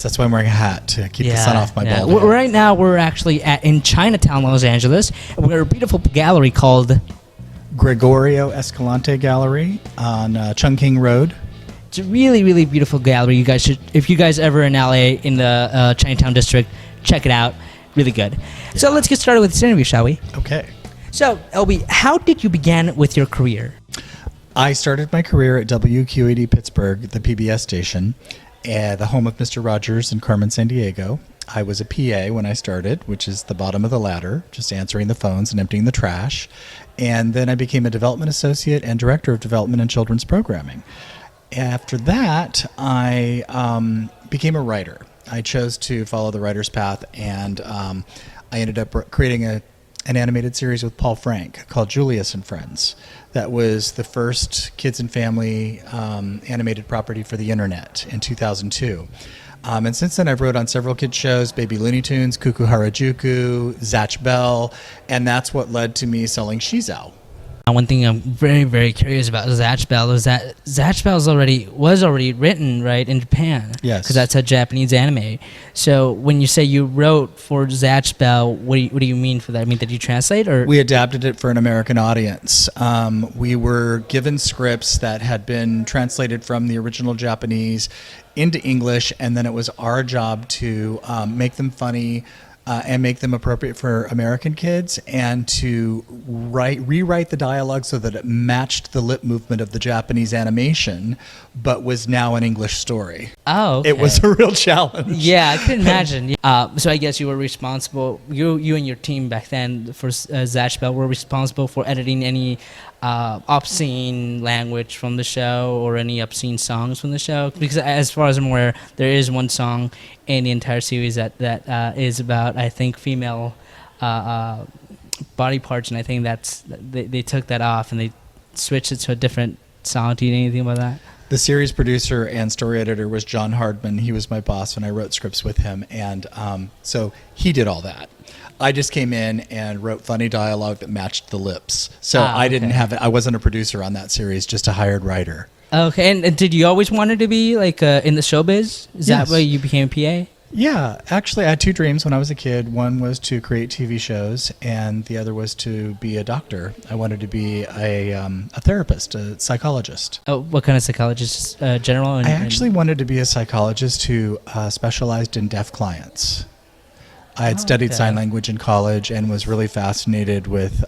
That's why I'm wearing a hat, to keep the sun off my bald head. Right now, we're actually in ChinaTown, Los Angeles. We're at a beautiful gallery called Gregorio Escalante Gallery on Chungking Road. It's a really, really beautiful gallery. You guys should, if you guys ever in LA in the Chinatown district, check it out. Really good. Yeah. So let's get started with this interview, shall we? Okay. So, Obie, how did you begin with your career? I started my career at WQAD Pittsburgh, the PBS station, the home of Mr. Rogers and Carmen Sandiego. I was a PA when I started, which is the bottom of the ladder, just answering the phones and emptying the trash. And then I became a development associate and director of development and children's programming. After that, I became a writer. I chose to follow the writer's path, and I ended up creating an animated series with Paul Frank called Julius and Friends. That was the first kids and family animated property for the internet in 2002. And since then, I've wrote on several kids shows, Baby Looney Tunes, Cuckoo Harajuku, Zatch Bell, and that's what led to me selling SheZow. One thing I'm very, very curious about Zatch Bell is that Zatch Bell was already written, right, in Japan. Yes. Because that's a Japanese anime. So when you say you wrote for Zatch Bell, what do you mean for that? I mean, did you translate? Or we adapted it for an American audience. We were given scripts that had been translated from the original Japanese into English, and then it was our job to make them funny, and make them appropriate for American kids, and to rewrite the dialogue so that it matched the lip movement of the Japanese animation, but was now an English story. Oh, okay. It was a real challenge. Yeah, I can imagine. So I guess you were responsible, you and your team back then for Zatch Bell were responsible for editing any obscene language from the show or any obscene songs from the show, because as far as I'm aware, there is one song in the entire series that is about, I think, female body parts, and I think they took that off and they switched it to a different song. Do you know anything about that? The series producer and story editor was John Hardman. He was my boss when I wrote scripts with him, and so he did all that. I just came in and wrote funny dialogue that matched the lips. So I didn't have it. I wasn't a producer on that series, just a hired writer. Okay, and did you always wanted to be like in the showbiz? Is that why you became a PA? Yeah, actually, I had two dreams when I was a kid. One was to create TV shows, and the other was to be a doctor. I wanted to be a therapist, a psychologist. Oh, what kind of psychologist? General? I actually wanted to be a psychologist who specialized in deaf clients. I had studied sign language in college and was really fascinated with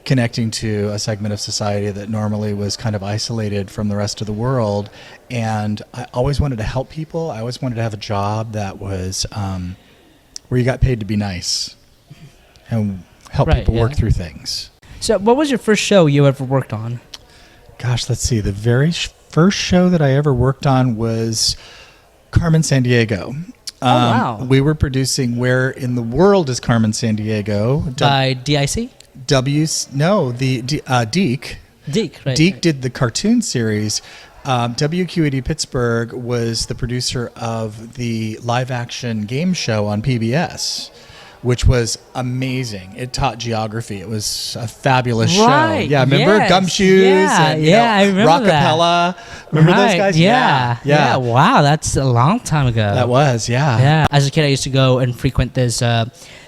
connecting to a segment of society that normally was kind of isolated from the rest of the world. And I always wanted to help people. I always wanted to have a job that was where you got paid to be nice and help people work through things. So what was your first show you ever worked on? Gosh, let's see. The very first show that I ever worked on was Carmen Sandiego. Wow. We were producing Where in the World is Carmen Sandiego? By DIC? Deke. Deke, right. Deke did the cartoon series. WQAD Pittsburgh was the producer of the live-action game show on PBS, which was amazing. It taught geography. It was a fabulous show. Yeah, remember Gumshoes? And, I remember Rockapella. that. Remember those guys? Yeah. Wow, that's a long time ago. That was, Yeah. As a kid, I used to go and frequent this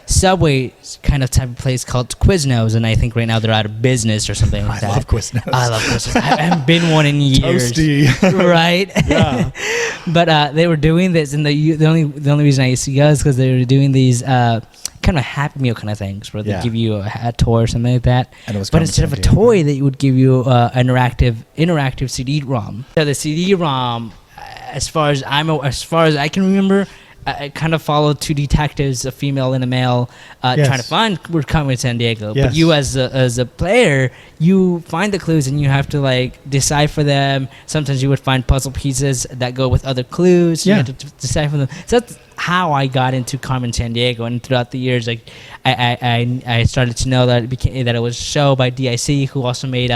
Subway kind of type of place called Quiznos, and I think right now they're out of business or something like that. I love Quiznos. I love Quiznos. I haven't been one in years. Toasty. Right? Yeah. But they were doing this, and the only reason I used to go is because they were doing these kind of Happy Meal kind of things where they give you a toy or something like that. And it was but instead of a toy, they would give you an interactive CD-ROM. So the CD-ROM, as far as I can remember, I kind of followed two detectives, a female and a male, trying to find Carmen Sandiego. Yes. But you, as a player, you find the clues and you have to like decipher them. Sometimes you would find puzzle pieces that go with other clues. You have to decipher them. So that's how I got into Carmen Sandiego. And throughout the years, like I started to know that it was a show by DIC, who also made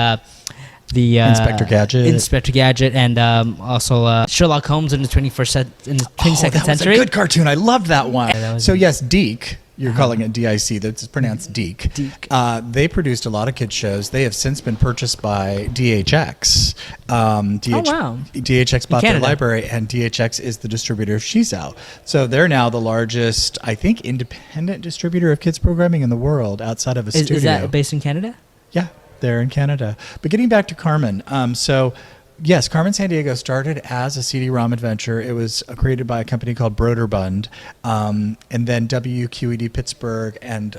the Inspector Gadget, and also Sherlock Holmes in the 22nd century. That was a good cartoon. I loved that one. Yeah, So yes, Deke You're calling it DIC. That's pronounced Deke. They produced a lot of kids shows. They have since been purchased by DHX. Wow. DHX bought their Canada. library, and DHX is the distributor of SheZow. So they're now the largest, I think, independent distributor of kids programming in the world outside of a studio. Is that based in Canada? Yeah, they're in Canada. But getting back to Carmen, yes, Carmen Sandiego started as a CD-ROM adventure. It was created by a company called Broderbund, and then WQED Pittsburgh and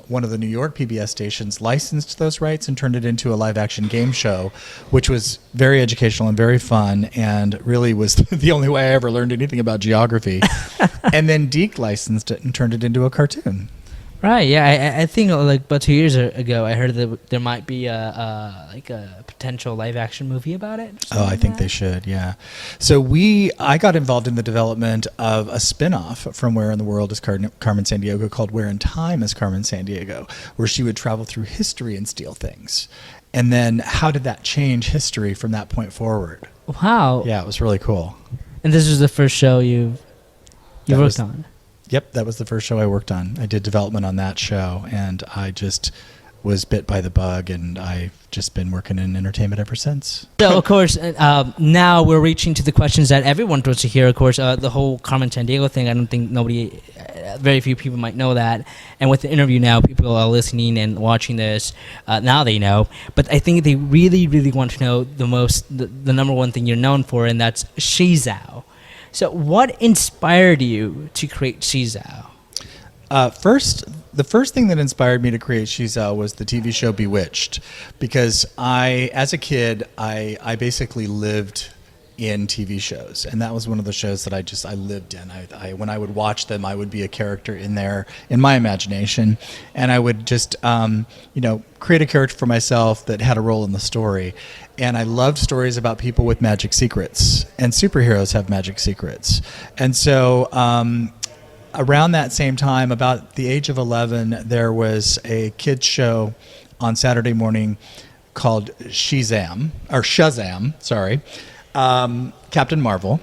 one of the New York PBS stations licensed those rights and turned it into a live-action game show, which was very educational and very fun, and really was the only way I ever learned anything about geography. And then Deke licensed it and turned it into a cartoon. Right. Yeah. I think like about 2 years ago, I heard that there might be a potential live action movie about it. Oh, I think they should. Yeah. So I got involved in the development of a spin-off from Where in the World is Carmen Sandiego called Where in Time is Carmen Sandiego, where she would travel through history and steal things. And then how did that change history from that point forward? Wow. Yeah, it was really cool. And this was the first show you worked on. Yep, that was the first show I worked on. I did development on that show, and I just was bit by the bug, and I've just been working in entertainment ever since. So, of course, now we're reaching to the questions that everyone wants to hear. Of course, the whole Carmen Sandiego thing, I don't think very few people might know that. And with the interview now, people are listening and watching this. Now they know. But I think they really, really want to know the number one thing you're known for, and that's SheZow. So what inspired you to create SheZow? The first thing that inspired me to create SheZow was the TV show Bewitched, because as a kid, I basically lived in TV shows, and that was one of the shows that I lived in. When I would watch them, I would be a character in there in my imagination, and I would just create a character for myself that had a role in the story. And I loved stories about people with magic secrets, and superheroes have magic secrets. And so around that same time, about the age of 11, there was a kids show on Saturday morning called Shazam, Captain Marvel.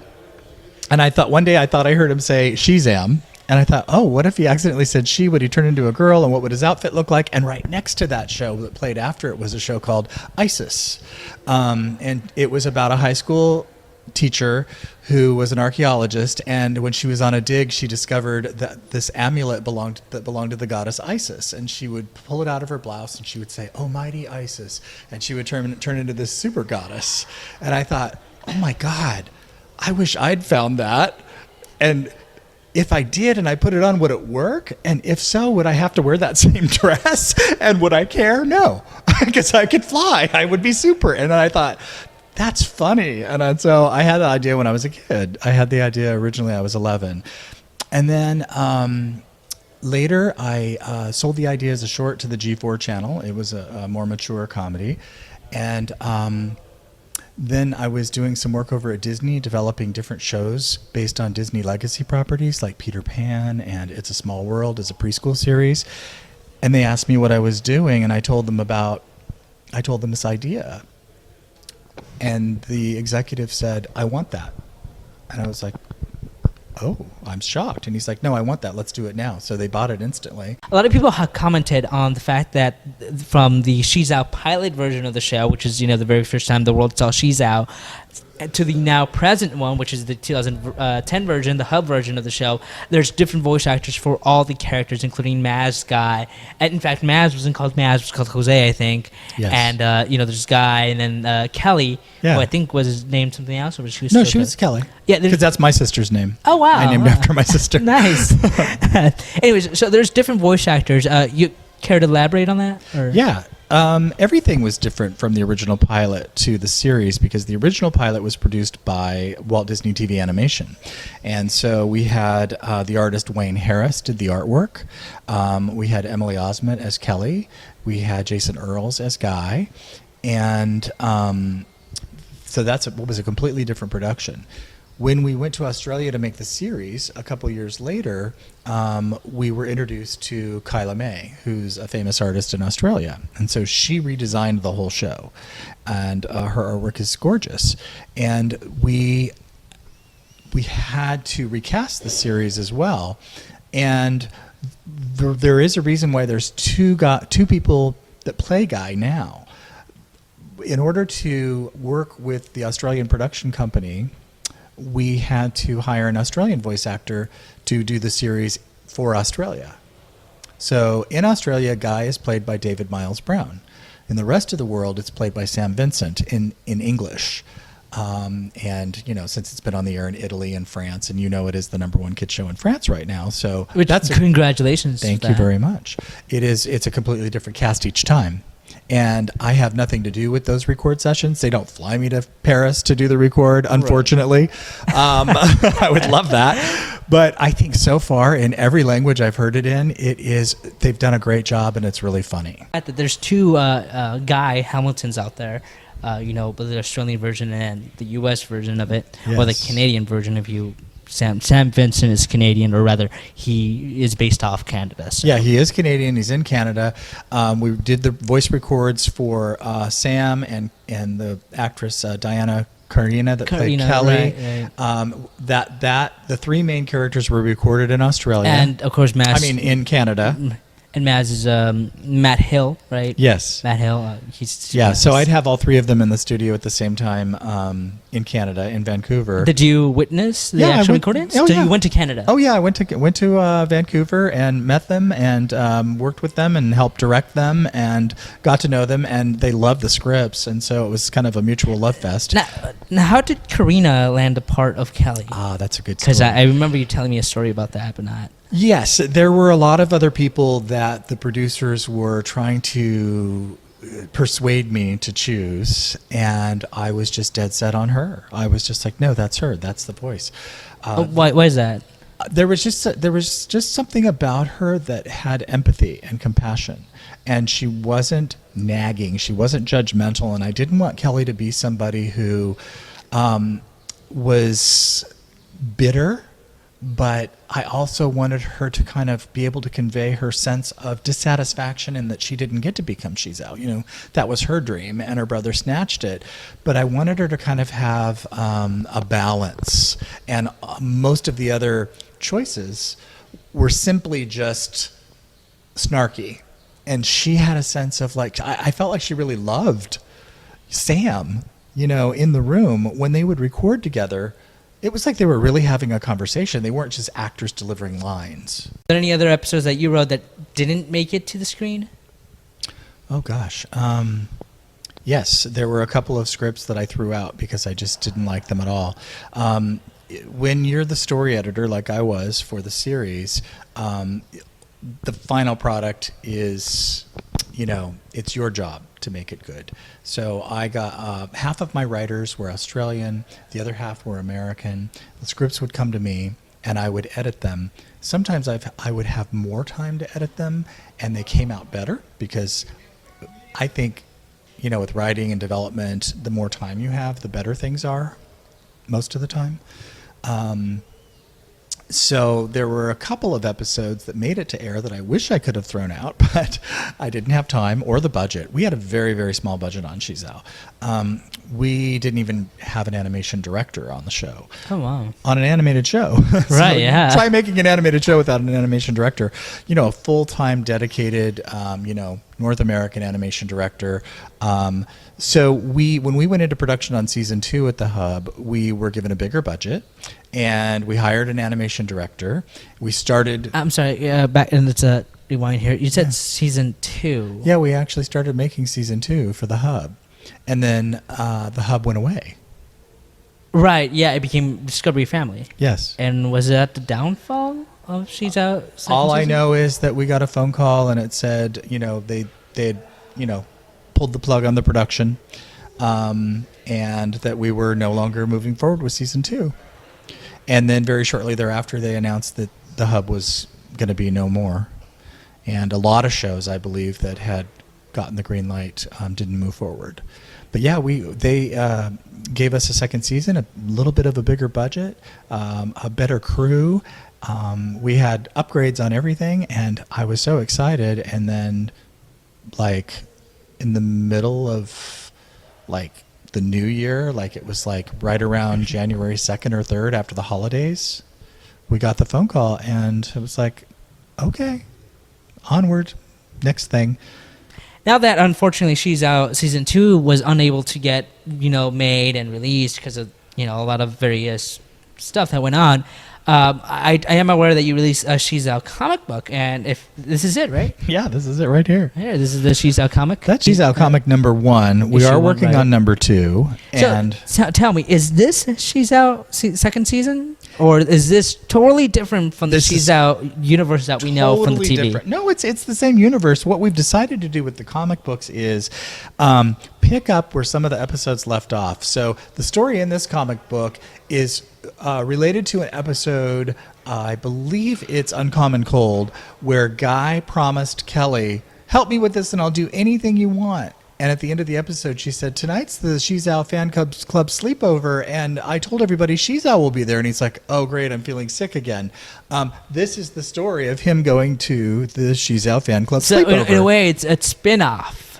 And one day I thought I heard him say Shazam. And I thought, oh, what if he accidentally said she? Would he turn into a girl? And what would his outfit look like? And right next to that show that played after it was a show called Isis. And it was about a high school teacher who was an archaeologist. And when she was on a dig, she discovered that this amulet belonged to the goddess Isis. And she would pull it out of her blouse and she would say, "Oh, mighty Isis." And she would turn into this super goddess. And I thought, oh my God, I wish I'd found that. And if I did and I put it on, would it work? And if so, would I have to wear that same dress? And would I care? No, because I could fly. I would be super. And then I thought, that's funny. And so I had the idea when I was a kid. I had the idea originally I was 11. And then later I sold the idea as a short to the G4 channel. It was a more mature comedy. And then I was doing some work over at Disney, developing different shows based on Disney legacy properties like Peter Pan and It's a Small World as a preschool series. And they asked me what I was doing, and I told them this idea. And the executive said, "I want that." And I was like, oh, I'm shocked. And he's like, "No, I want that. Let's do it now." So they bought it instantly. A lot of people have commented on the fact that from the SheZow pilot version of the show, which is, the very first time the world saw SheZow, to the now present one, which is the 2010 version, the hub version of the show, there's different voice actors for all the characters, including Maz Guy. And in fact, Maz wasn't called Maz, it was called Jose, I think. Yes. And, there's Guy, and then Kelly, who I think was named something else, or was she was No, she was Kelly. Yeah, because that's my sister's name. Oh, wow. I named after my sister. Nice. Anyways, so there's different voice actors. You care to elaborate on that? Or? Yeah. Everything was different from the original pilot to the series because the original pilot was produced by Walt Disney TV Animation. And so we had the artist Wayne Harris did the artwork. We had Emily Osment as Kelly. We had Jason Earls as Guy. And so what was a completely different production. When we went to Australia to make the series, a couple years later, we were introduced to Kyla May, who's a famous artist in Australia. And so she redesigned the whole show. And her artwork is gorgeous. And we had to recast the series as well. And there is a reason why there's two people that play Guy now. In order to work with the Australian production company, we had to hire an Australian voice actor to do the series for Australia. So in Australia, Guy is played by David Miles Brown. In the rest of the world, it's played by Sam Vincent in English. And, you know, since it's been on the air in Italy and France, and you know it is the #1 kid show in France right now. So congratulations. Thank you very much. It's a completely different cast each time. And I have nothing to do with those record sessions. They don't fly me to Paris to do the record, unfortunately. Right. I would love that. But I think so far, in every language I've heard it in, they've done a great job, and it's really funny. There's two Guy Hamiltons out there, but the Australian version and the U.S. version of it, or the Canadian version if you... Sam Vincent is Canadian, or rather, he is based off Canada. So. Yeah, he is Canadian. He's in Canada. We did the voice records for Sam and the actress Diana Carina that played Kelly. Right. The three main characters were recorded in Australia, and of course, in Canada. And Maz is Matt Hill, right? Yes. Matt Hill. So I'd have all three of them in the studio at the same time in Canada, in Vancouver. Did you witness the actual recordings? You went to Canada? Oh, yeah. I went to Vancouver and met them and worked with them and helped direct them and got to know them. And they loved the scripts. And so it was kind of a mutual love fest. Now how did Karina land a part of Kelly? That's a good story. Because I remember you telling me a story about that, but not... Yes, there were a lot of other people that the producers were trying to persuade me to choose, and I was just dead set on her. I was just like, no, that's her. That's the voice. Why is that? There was just something about her that had empathy and compassion, and she wasn't nagging. She wasn't judgmental, and I didn't want Kelly to be somebody who was bitter. But I also wanted her to kind of be able to convey her sense of dissatisfaction in that she didn't get to become SheZow. You know, that was her dream, and her brother snatched it. But I wanted her to kind of have a balance. And most of the other choices were simply just snarky. And she had a sense of I felt like she really loved Sam, in the room when they would record together. It was like they were really having a conversation. They weren't just actors delivering lines. Are there any other episodes that you wrote that didn't make it to the screen? Oh, gosh. Yes, there were a couple of scripts that I threw out because I just didn't like them at all. When you're the story editor, like I was for the series, the final product is, it's your job to make it good. So I got half of my writers were Australian, the other half were American. The scripts would come to me, and I would edit them. Sometimes I would have more time to edit them, and they came out better because I think, with writing and development, the more time you have, the better things are most of the time. So there were a couple of episodes that made it to air that I wish I could have thrown out, but I didn't have time or the budget. We had a very, very small budget on SheZow. We didn't even have an animation director on the show. Oh, wow. On an animated show. Right, yeah. Try making an animated show without an animation director. A full-time, dedicated, North American animation director. So when we went into production on season 2 at the Hub, we were given a bigger budget, and we hired an animation director. We started. I'm sorry. Back and it's a rewind here. You said season 2. Yeah, we actually started making season 2 for the Hub, and then the Hub went away. Right. Yeah, it became Discovery Family. Yes. And was that the downfall of SheZow? All I know is that we got a phone call, and it said, they had pulled the plug on the production, and that we were no longer moving forward with season 2. And then very shortly thereafter, they announced that the Hub was going to be no more. And a lot of shows, I believe, that had gotten the green light didn't move forward. But yeah, they gave us a second season, a little bit of a bigger budget, a better crew. We had upgrades on everything, and I was so excited. And then, in the middle of, the new year, it was right around January 2nd or 3rd after the holidays, we got the phone call, and it was Okay. Onward. Next thing. Now that unfortunately SheZow season 2 was unable to get made and released because of a lot of various stuff that went on, I am aware that you released a SheZow comic book, and if this is it, right? Yeah, this is it right here. Here, this is the SheZow comic. That's SheZow comic number 1. We are working on number 2. And so tell me, is this SheZow second season, or is this totally different from the SheZow universe that we know from the TV? Different. No, it's the same universe. What we've decided to do with the comic books is pick up where some of the episodes left off. So the story in this comic book is related to an episode, I believe it's Uncommon Cold, where Guy promised Kelly, help me with this and I'll do anything you want. And at the end of the episode, she said, tonight's the SheZow Fan Club sleepover, and I told everybody SheZow will be there. And he's like, oh, great, I'm feeling sick again. This is the story of him going to the SheZow Fan Club sleepover. In a way, it's a spin-off.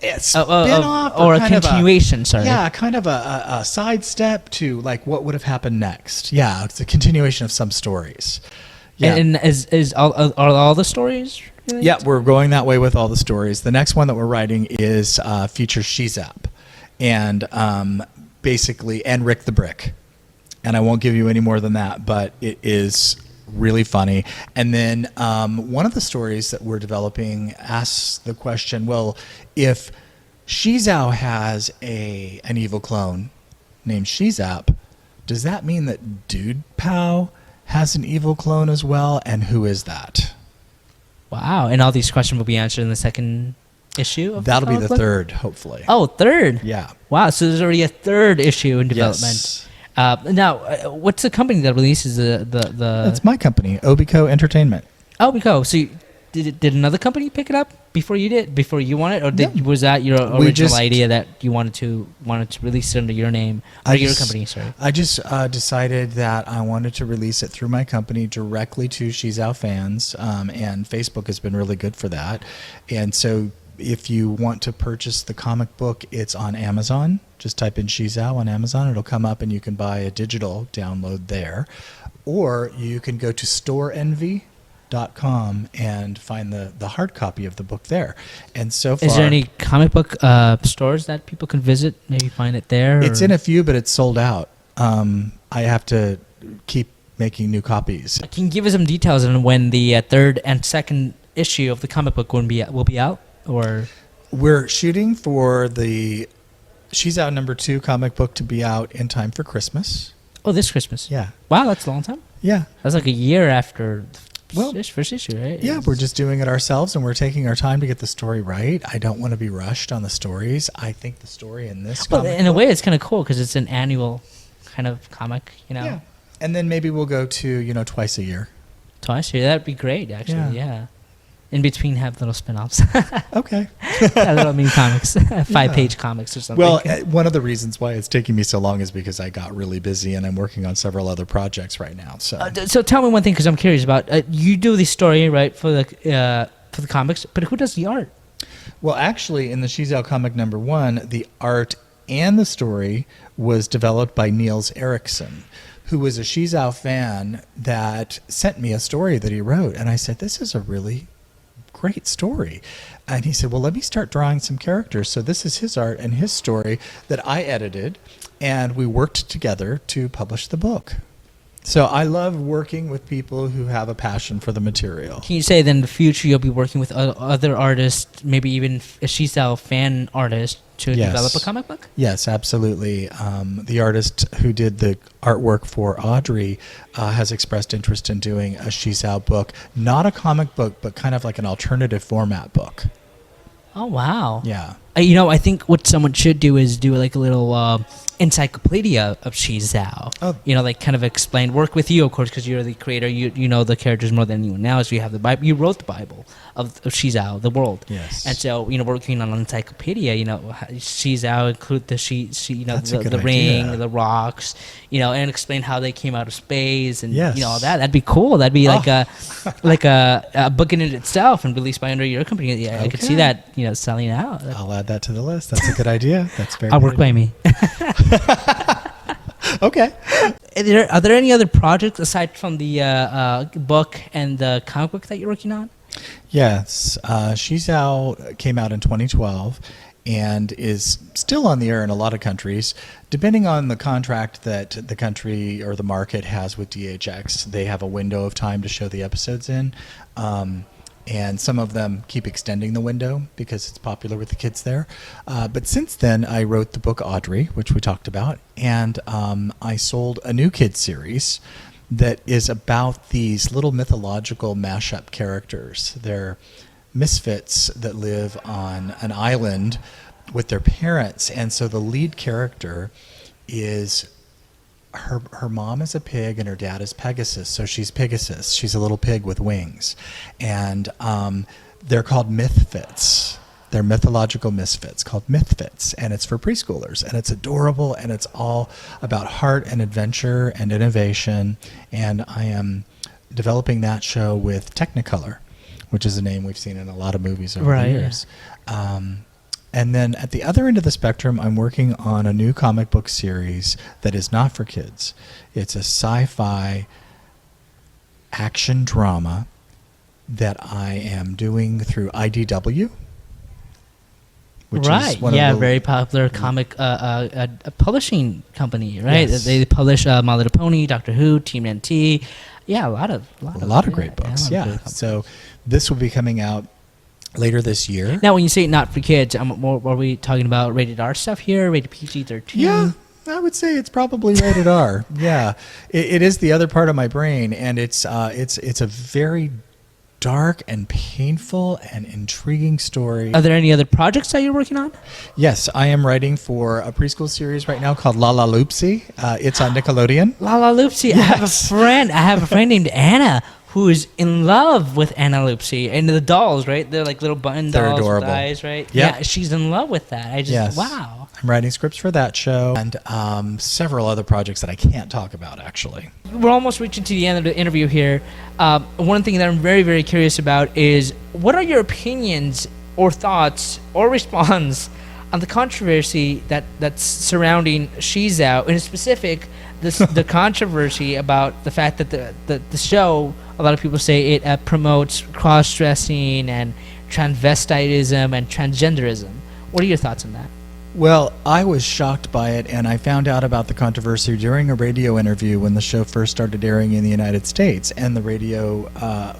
A spin-off or a continuation, sorry. Yeah, kind of a sidestep to like what would have happened next. Yeah, it's a continuation of some stories. Yeah. And are all the stories related? Yeah, we're going that way with all the stories. The next one that we're writing is features SheZow and basically, and Rick the Brick. And I won't give you any more than that, but it is really funny. And then one of the stories that we're developing asks the question, well, if SheZow has an evil clone named SheZap, does that mean that Dude Pow has an evil clone as well? And who is that? Wow. And all these questions will be answered in the second issue of That'll be the book? third, hopefully. Oh, third? Yeah. Wow, so there's already a third issue in development. Yes. Now, what's the company that releases the? That's my company, Obico Entertainment. Obico. So did another company pick it up before you did? Before you wanted, or was that your original idea that you wanted to release it under your name or your company? Sorry. I just decided that I wanted to release it through my company directly to SheZow fans, and Facebook has been really good for that. And so, if you want to purchase the comic book, it's on Amazon. Just type in SheZow on Amazon. It'll come up and you can buy a digital download there. Or you can go to storeenvy.com and find the hard copy of the book there. And so far... Is there any comic book stores that people can visit, maybe find it there? It's in a few, but it's sold out. I have to keep making new copies. Can you give us some details on when the third and second issue of the comic book will be out? Or we're shooting for the SheZow number 2 comic book to be out in time for Christmas. Oh, this Christmas. Yeah. Wow, that's a long time. Yeah. That's like a year after first issue, right? Yeah, we're just doing it ourselves, and we're taking our time to get the story right. I don't want to be rushed on the stories. I think the story in this comic in a way, it's kind of cool because it's an annual kind of comic, Yeah. And then maybe we'll go to, twice a year. Twice a year? That'd be great, actually, yeah. In between, have little spin-offs. Okay. Little mini comics, 5-page comics or something. Well, one of the reasons why it's taking me so long is because I got really busy and I'm working on several other projects right now. So tell me one thing, because I'm curious about. You do the story, right, for the comics, but who does the art? Well, actually, in the SheZow comic number 1, the art and the story was developed by Niels Erikson, who was a SheZow fan that sent me a story that he wrote. And I said, this is a really great story. And he said, well, let me start drawing some characters. So this is his art and his story that I edited, and we worked together to publish the book. So I love working with people who have a passion for the material. Can you say then in the future you'll be working with other artists, maybe even a SheZow fan artist, to develop a comic book? Yes, absolutely. The artist who did the artwork for Audrey has expressed interest in doing a SheZow book, not a comic book, but kind of like an alternative format book. Oh, wow. Yeah. I think what someone should do is do like a little encyclopedia of SheZow. Oh. Like kind of work with you, of course, because you're the creator. You know the characters more than anyone else. You have the Bible. You wrote the Bible of SheZow, the world. Yes. And so, working on an encyclopedia, SheZow include the the ring, the rocks, and explain how they came out of space and all that. That'd be cool. That'd be like a book in it itself and released by under your company. Yeah, okay. I could see that selling out. I'll add that to the list. That's a good idea. That's very. I'll work by me. Okay. Are there any other projects aside from the book and the comic book that you're working on? Yes. SheZow came out in 2012 and is still on the air in a lot of countries. Depending on the contract that the country or the market has with DHX, they have a window of time to show the episodes in. And some of them keep extending the window because it's popular with the kids there. But since then, I wrote the book Audrey, which we talked about, and I sold a new kids series that is about these little mythological mashup characters. They're misfits that live on an island with their parents, and so the lead character is her mom is a pig and her dad is Pegasus, so she's Pegasus. She's a little pig with wings, and they're called Mythfits. They're mythological misfits called Mythfits, and it's for preschoolers, and it's adorable, and it's all about heart and adventure and innovation. And I am developing that show with Technicolor, which is a name we've seen in a lot of movies over the years. And then at the other end of the spectrum, I'm working on a new comic book series that is not for kids. It's a sci-fi action drama that I am doing through IDW. Which is one of the very popular comic publishing company, right? Yes. They publish My Little Pony, Doctor Who, Team NT. Yeah, a lot of great books. Yeah. So this will be coming out later this year. Now, when you say not for kids, are we talking about rated R stuff here, rated PG-13? Yeah, I would say it's probably rated R. Yeah, it is the other part of my brain, and it's a very dark and painful and intriguing story. Are there any other projects that you're working on? Yes, I am writing for a preschool series right now called La La Loopsy. It's on Nickelodeon. La La Loopsy. Yes. I have a friend named Anna who is in love with Anna Loopsy. And the dolls, right? They're like little button dolls. They're adorable. With eyes, right? Yep. Yeah, she's in love with that. Yes. Wow. I'm writing scripts for that show and several other projects that I can't talk about, actually. We're almost reaching to the end of the interview here. One thing that I'm very, very curious about is what are your opinions or thoughts or response on the controversy that's surrounding SheZow, in specific, the controversy about the fact that the show, a lot of people say it promotes cross-dressing and transvestitism and transgenderism. What are your thoughts on that? Well, I was shocked by it, and I found out about the controversy during a radio interview when the show first started airing in the United States. And the radio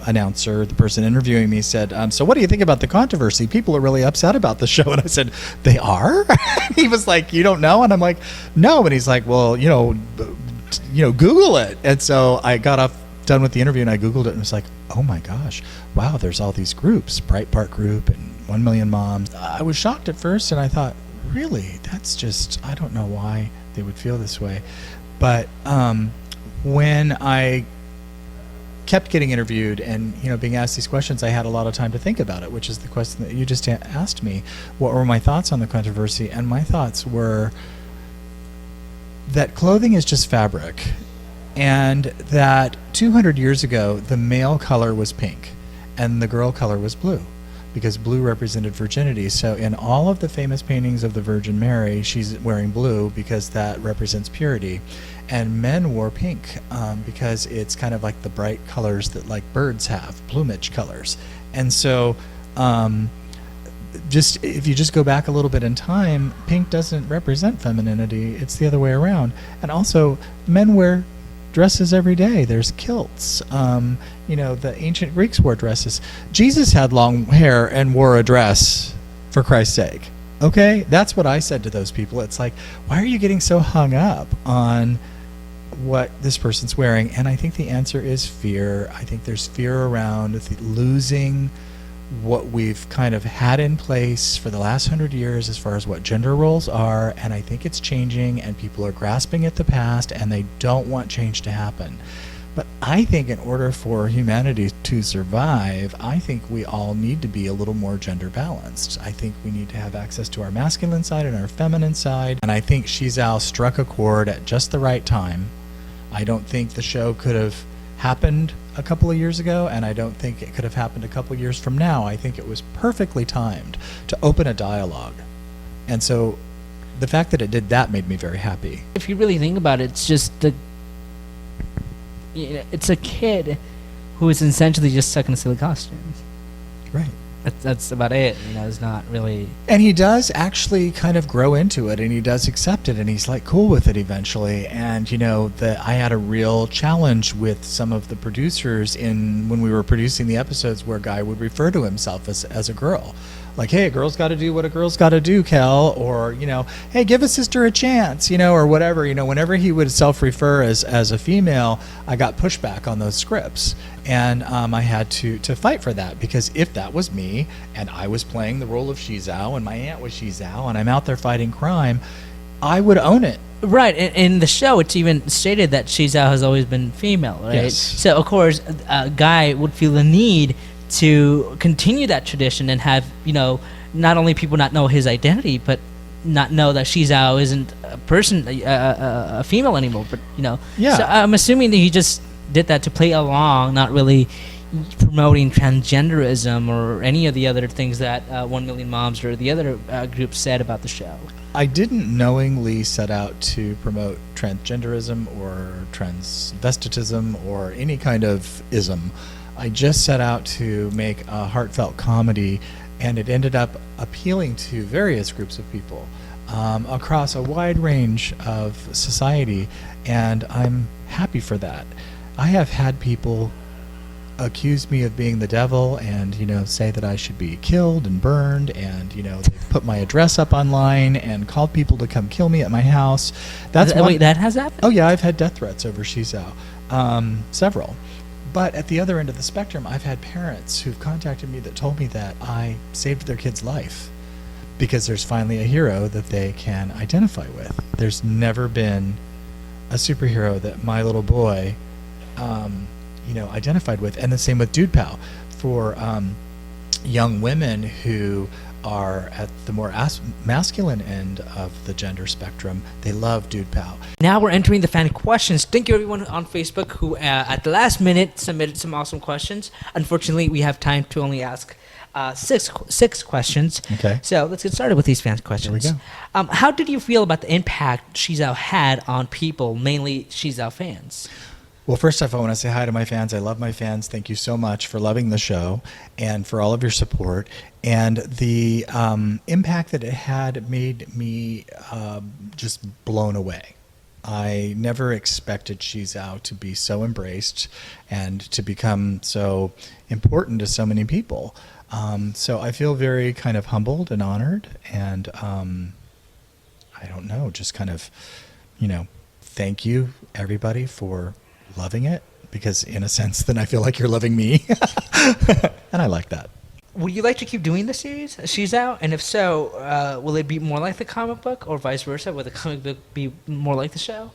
announcer, the person interviewing me, said, so what do you think about the controversy? People are really upset about the show. And I said, they are? He was like, you don't know? And I'm like, no. And he's like, well, Google it. And so I got done with the interview, and I Googled it, and was like, oh my gosh, wow, there's all these groups, Breitbart Group and 1 Million Moms. I was shocked at first, and I thought, really, that's just, I don't know why they would feel this way. But when I kept getting interviewed and being asked these questions, I had a lot of time to think about it, which is the question that you just asked me. What were my thoughts on the controversy? And my thoughts were that clothing is just fabric, and that 200 years ago the male color was pink and the girl color was blue, because blue represented virginity. So in all of the famous paintings of the Virgin Mary, she's wearing blue because that represents purity. And men wore pink because it's kind of like the bright colors that like birds have, plumage colors. And so if you just go back a little bit in time, pink doesn't represent femininity. It's the other way around. And also, men wear dresses every day. There's kilts. The ancient Greeks wore dresses. Jesus had long hair and wore a dress, for Christ's sake. Okay? That's what I said to those people. It's like, why are you getting so hung up on what this person's wearing? And I think the answer is fear. I think there's fear around losing what we've kind of had in place for the last 100 years as far as what gender roles are, and I think it's changing, and people are grasping at the past, and they don't want change to happen. But I think in order for humanity to survive, I think we all need to be a little more gender balanced. I think we need to have access to our masculine side and our feminine side, and I think SheZow struck a chord at just the right time. I don't think the show could have happened a couple of years ago, and I don't think it could have happened a couple of years from now. I think it was perfectly timed to open a dialogue. And so the fact that it did that made me very happy. If you really think about it, it's just it's a kid who is essentially just stuck in a silly costume. Right. That's about it. It's not really. And he does actually kind of grow into it, and he does accept it, and he's like cool with it eventually. And I had a real challenge with some of the producers when we were producing the episodes where Guy would refer to himself as a girl. Like, hey, a girl's got to do what a girl's got to do, Kel, or hey, give a sister a chance, or whatever. Whenever he would self-refer as a female, I got pushback on those scripts, and I had to fight for that, because if that was me and I was playing the role of SheZow and my aunt was SheZow and I'm out there fighting crime, I would own it. Right. In the show, it's even stated that SheZow has always been female, right? Yes. So of course, Guy would feel the need to continue that tradition and have not only people not know his identity, but not know that SheZow isn't a person, a female anymore. But Yeah. So I'm assuming that he just did that to play along, not really promoting transgenderism or any of the other things that 1 Million Moms or the other groups said about the show. I didn't knowingly set out to promote transgenderism or transvestitism or any kind of ism. I just set out to make a heartfelt comedy, and it ended up appealing to various groups of people across a wide range of society, and I'm happy for that. I have had people accuse me of being the devil and say that I should be killed and burned, and they've put my address up online and called people to come kill me at my house. Wait, that has happened? Oh yeah, I've had death threats over SheZow, several. But at the other end of the spectrum, I've had parents who've contacted me that told me that I saved their kid's life because there's finally a hero that they can identify with. There's never been a superhero that my little boy identified with. And the same with Dude Pal. For young women who are at the more masculine end of the gender spectrum, they love Dude Pal. Now we're entering the fan questions. Thank you everyone on Facebook who at the last minute submitted some awesome questions. Unfortunately, we have time to only ask six questions. Okay. So let's get started with these fan questions. Here we How did you feel about the impact SheZow had on people, mainly SheZow fans? Well, first off, I want to say hi to my fans. I love my fans. Thank you so much for loving the show and for all of your support. And the impact that it had made me just blown away. I never expected SheZow to be so embraced and to become so important to so many people. So I feel very kind of humbled and honored, and I don't know, just kind of, thank you everybody for loving it, because in a sense then I feel like you're loving me. And I like that. Would you like to keep doing the series, SheZow? And if so, will it be more like the comic book, or vice versa? Will the comic book be more like the show?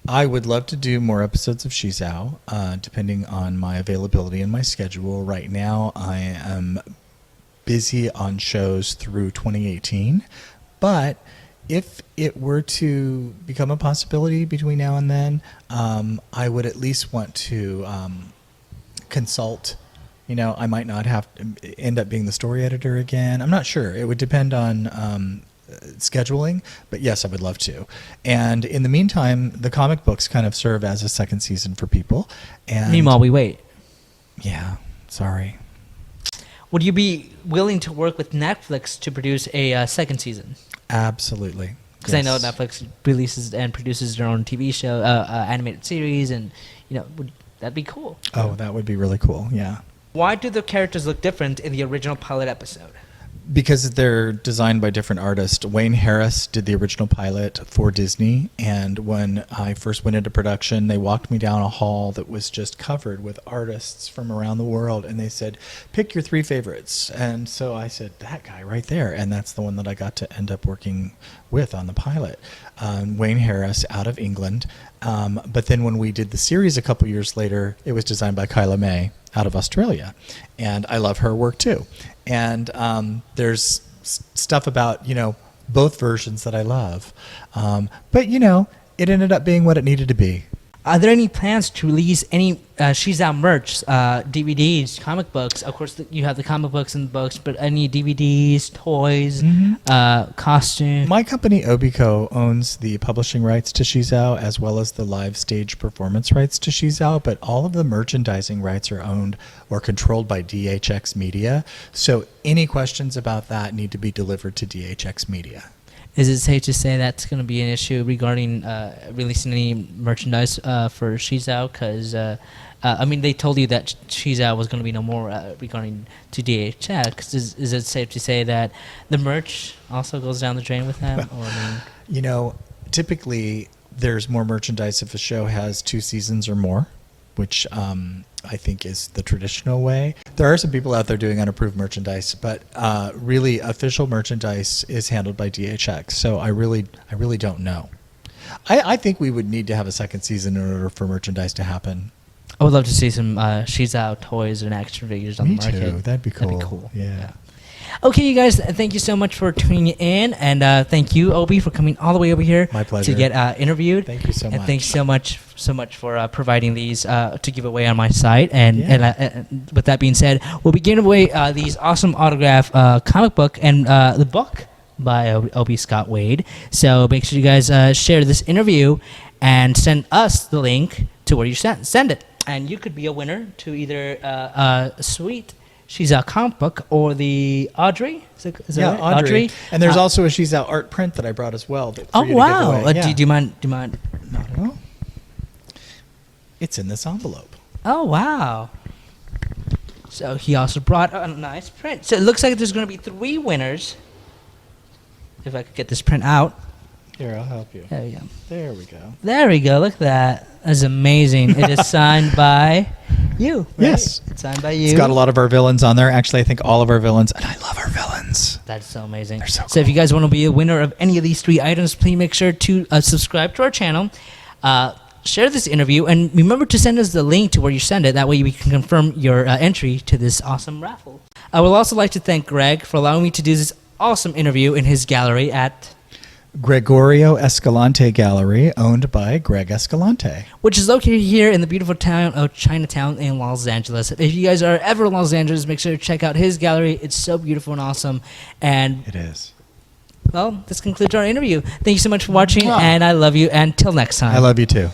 I would love to do more episodes of SheZow, depending on my availability and my schedule. Right now I am busy on shows through 2018, but if it were to become a possibility between now and then, I would at least want to consult. I might not have to end up being the story editor again. I'm not sure. It would depend on scheduling, but yes, I would love to. And in the meantime, the comic books kind of serve as a second season for people. And meanwhile, we wait. Yeah, sorry. Would you be willing to work with Netflix to produce a second season? Absolutely. Because I know Netflix releases and produces their own TV show, animated series, and that'd be cool. Oh, that would be really cool. Yeah. Why do the characters look different in the original pilot episode? Because they're designed by different artists. Wayne Harris did the original pilot for Disney, and when I first went into production, they walked me down a hall that was just covered with artists from around the world, and they said, pick your 3 favorites. And so I said, that guy right there, and that's the one that I got to end up working with on the pilot. Wayne Harris out of England. But then when we did the series a couple years later, it was designed by Kyla May out of Australia, and I love her work too. And there's stuff about both versions that I love, but it ended up being what it needed to be. Are there any plans to release any SheZow merch, DVDs, comic books? Of course, you have the comic books and the books, but any DVDs, toys, costumes? My company, Obico, owns the publishing rights to SheZow as well as the live stage performance rights to SheZow, but all of the merchandising rights are owned or controlled by DHX Media. So any questions about that need to be delivered to DHX Media. Is it safe to say that's going to be an issue regarding releasing any merchandise for SheZow? Because, I mean, they told you that SheZow was going to be no more regarding to DHX. Is it safe to say that the merch also goes down the drain with them? Or, I mean, you know, typically there's more merchandise if a show has 2 seasons or more, which I think is the traditional way. There are some people out there doing unapproved merchandise, but really official merchandise is handled by DHX. So I really don't know. I think we would need to have a second season in order for merchandise to happen. I would love to see some SheZow toys and action figures on Me the market. too. That'd be cool. That'd be cool. Yeah. Okay, you guys, thank you so much for tuning in, and thank you, Obie, for coming all the way over here. My pleasure. To get interviewed. Thank you so much. And thanks so much for providing these to give away on my site. And with that being said, we'll be giving away these awesome autograph comic book and the book by Obie Scott Wade. So make sure you guys share this interview and send us the link to where you send it. And you could be a winner to either a sweet SheZow comic book or the Audrey. Is that right? Audrey. And there's also a SheZow art print that I brought as well. Oh, wow. Yeah. Do you mind? Not at all. It's in this envelope. Oh, wow. So he also brought a nice print. So it looks like there's going to be 3 winners. If I could get this print out. Here, I'll help you. There we go. There we go. There we go. Look at that. That's amazing. It is signed by you. Right? Yes. It's signed by you. It's got a lot of our villains on there. Actually, I think all of our villains, and I love our villains. That's so amazing. They're so cool. So if you guys want to be a winner of any of these 3 items, please make sure to subscribe to our channel. Share this interview, and remember to send us the link to where you send it. That way we can confirm your entry to this awesome raffle. I would also like to thank Greg for allowing me to do this awesome interview in his gallery at Gregorio Escalante Gallery, owned by Greg Escalante. Which is located here in the beautiful town of ChinaTown in Los Angeles. If you guys are ever in Los Angeles, make sure to check out his gallery. It's so beautiful and awesome. And It is. well, this concludes our interview. Thank you so much for watching, and I love you. Until next time. I love you too.